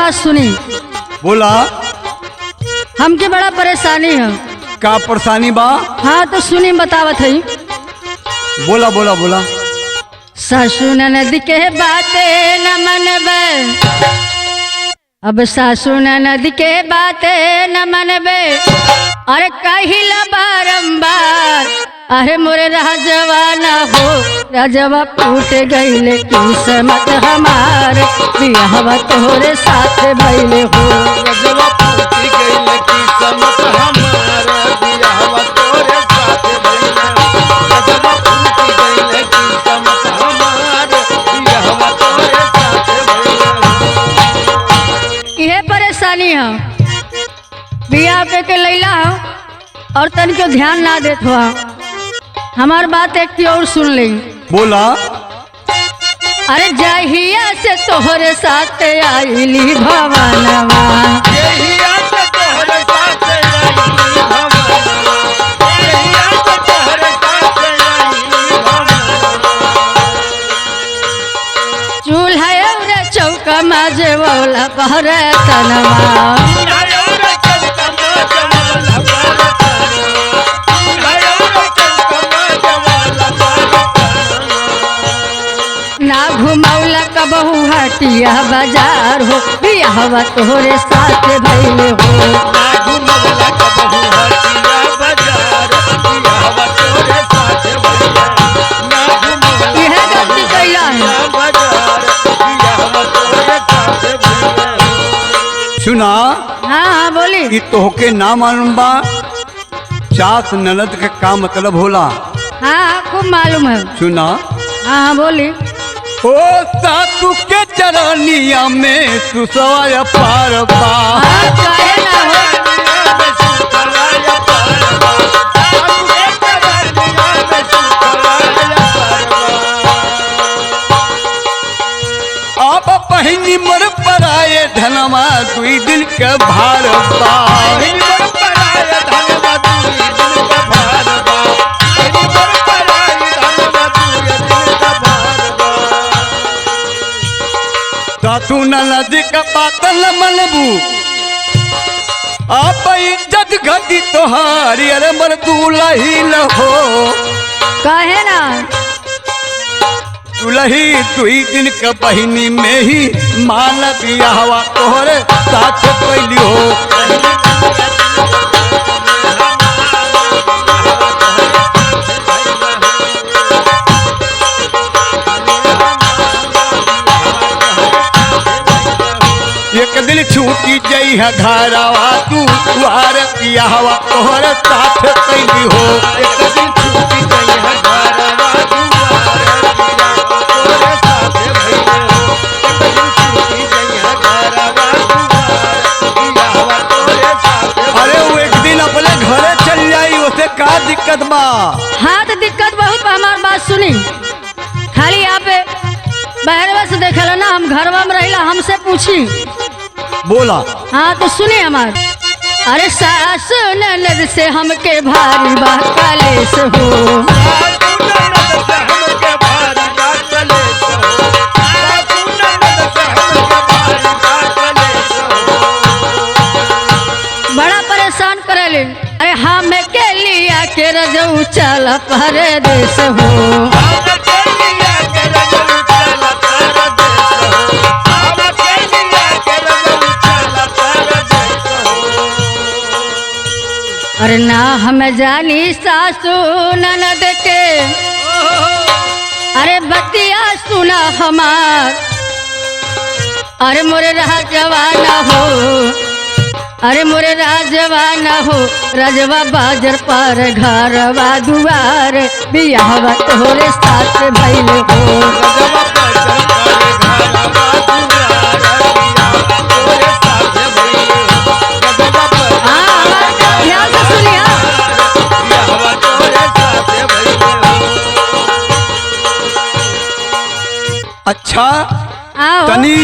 बात सुनी। बोला। हमके बड़ा परेशानी है। का परेशानी बा? हाँ तो सुनी बतावत है। बोला बोला बोला। सासू ननद के बातें न मनबे, अब सासू ननद के बातें न मनबे, अरे कहिला बारंबार, अरे मोरे राजवा न हो, राजवा टूट गईले किस्मत हमार, बियाहवा तोहरे साथ भइले हो। राजवा टूट गईले किस्मत हमार, बियाहवा तोहरे साथ भइले हो। राजवा टूट गईले किस्मत हमार, बियाहवा तोहरे साथ भइले हो। इहे परेशानी है, बियाह पे के लैला और तनिको ध्यान ना देत हुआ। हमार बात एक की और सुन ले। बोला। अरे जहिया से तोहरे साथ आईली भवनवा, यहिया से तोहरे साथ आईली भवनवा, यहिया से तोहरे साथ आईली भवनवा। चूल्हा और चौका माजे वाला बहरतनवा, ना घुमौला कबहू हटिया बाजार हो, बियाहवा तोहरे साथ भइले हो। ना घुमौला कबहू हटिया बाजार, बियाहवा तोहरे साथ भइले हो। ना घुमौला इहे गलती कइला है। बाजार, बियाहवा तोहरे साथ भइले हो। सुना। हाँ हाँ बोली। कि तोहके ना मालूम बा सास ननद के का मतलब होला? हाँ हाँ खूब मालूम है। सुना। हाँ हाँ बोली। ओ सासू के चरनिया में सुसवाया पार बा। हाँ, काहे ना हो। आप पहनी मर पराए धनवा दुई दिन के भार बा। सासू ननद का पातल मनबू, आप इज्जत घटी तोहारी, अरे मर दूल्ही लहो। काहे ना। दुल्ही दुई दिन के बहिनी में ही माल बियाहवा तोहरे साथ कैली हो। एक दिन छूटी जई है घरवा तू तुहार बियाहवा तोहरे साथ कैली हो। एक दिन छूटी गई है घरवा दुआर, बियाहवा तोहरे साथ भइले हो। एक दिन छूटी गई है घरवा दुआर, बियाहवा तोहरे साथ भइले हो। अरे वो एक दिन अपने घरे चल जाई, उसे का दिक्कत बा? हाँ तो दिक्कत बहुत बा। हमार बात सुनी। खाली आप बहरवा से देखला ना, हम घरवा में रहिला, हमसे पूछी। बोला। हाँ तो सुनी हमार। अरे सास ननद से हमके भारी बा कलेश हो, सासू ननद से हमके भारी बा कलेश हो। सासू ननद से हमके भारी बा कलेश हो। बड़ा परेशान करेले। अरे हम के लिया के रजऊ चल परदेश हो, अरे ना हम जानी सासू ननद के, अरे बतिया सुना हमार, अरे मोरे राजवा न हो, अरे मोरे राजवा न हो, राजवा बाजर पर घरवा दुआर, बियाहवा तोहरे साथ भइले हो। हाँ, ध्यान से सुनिए। अच्छा आओ। तनी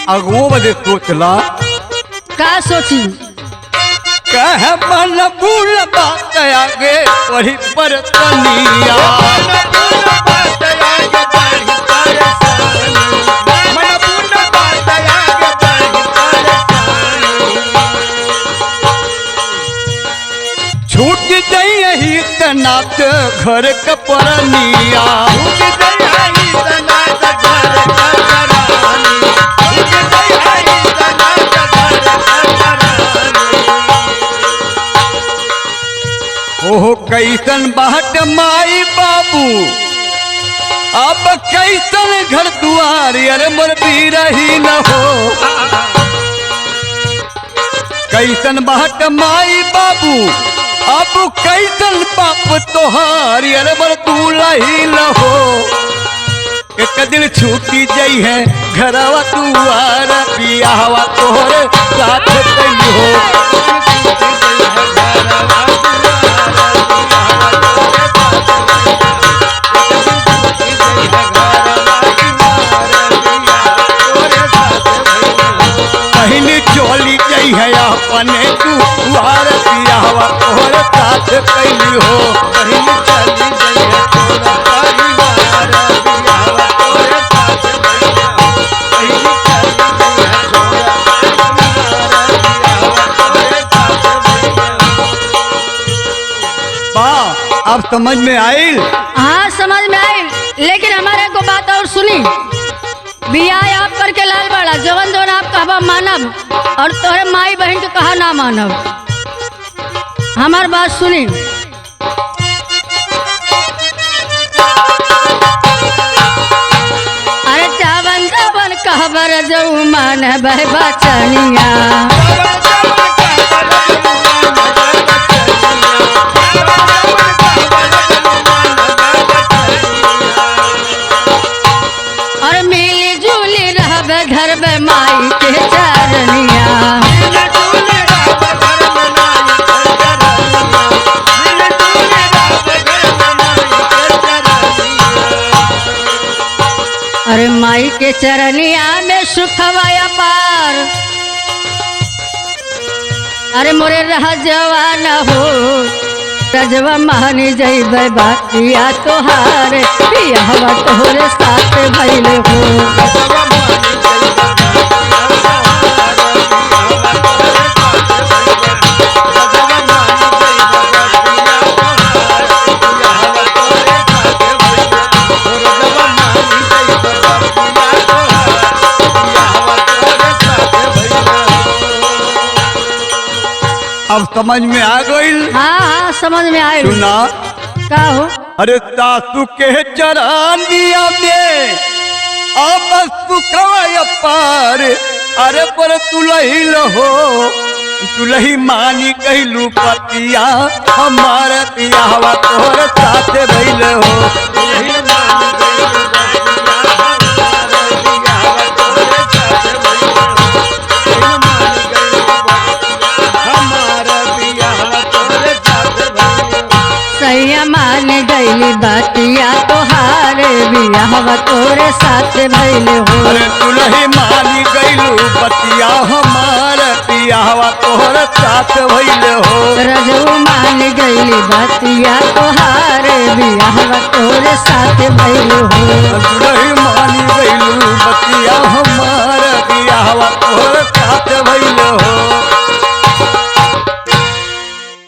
अगुओ बदे सोचला। का सोची? कह मन भूल बात आगे वही पर तनिया। छूट जाई यही तनात घर कपरनिया छूट गई है इतना घर करानी, छूट गई है इतना घर करानी। ओहो कैसन बाट माई बाबू अब कैसन घर दुआर अरे मोर रही न हो कैसन बाट माई बाबू अब कैसन बाप तोहार अरे मोर दूल्ही न हो एक दिन छूटी जई है घरवा दुआर बियाहवा तोहरे साथ कैली हो पहली चोली गई है अपने दुआर बियाहवा तोहरे साथ कैली हो पहली चली गई है तोरा परिवार बियाहवा तोरे साथ भइले हो। पहली चली गई है तोरा परिवार बियाहवा तोरे साथ भइले हो। बा अब समझ में आइल हाँ समझ में आई, लेकिन हमारे को बात और सुनी। बियाह आप करके लाल बड़ा जवन जवन आप कहबा मानब और तोहरे माई बहन के कहा ना मानब। हमार बात सुनी। अरे चावन जवन कहबर जऊ मान बह बचनिया और मिली जुली रहब घर में माई के चरनिया। अरे माई के चरनिया में सुखवाया पार अरे मोरे रह जवान हो रजवा मानी जइबे बातिया तोहार बियाहवा तोहरे साथ भइले हो। अब समझ में आ गइल हाँ हाँ समझ में आए। सुना का हो अरे सासू के चरानिया में अब सुखवाय पार अरे पर तुलही लहो तुलही मानी कहलू पतिया हमार बियाहवा तोहरे साथ भइल हो सैया मान गईली बातिया तोहार बियाहवा तोहरे साथ भइले हो। अरे तुलही मानी गइलू पतिया हमार बियाहवा तोहरे साथ भइल हो रजऊ मान गईली बातिया तोहार बियाहवा तोहरे साथ भइले हो।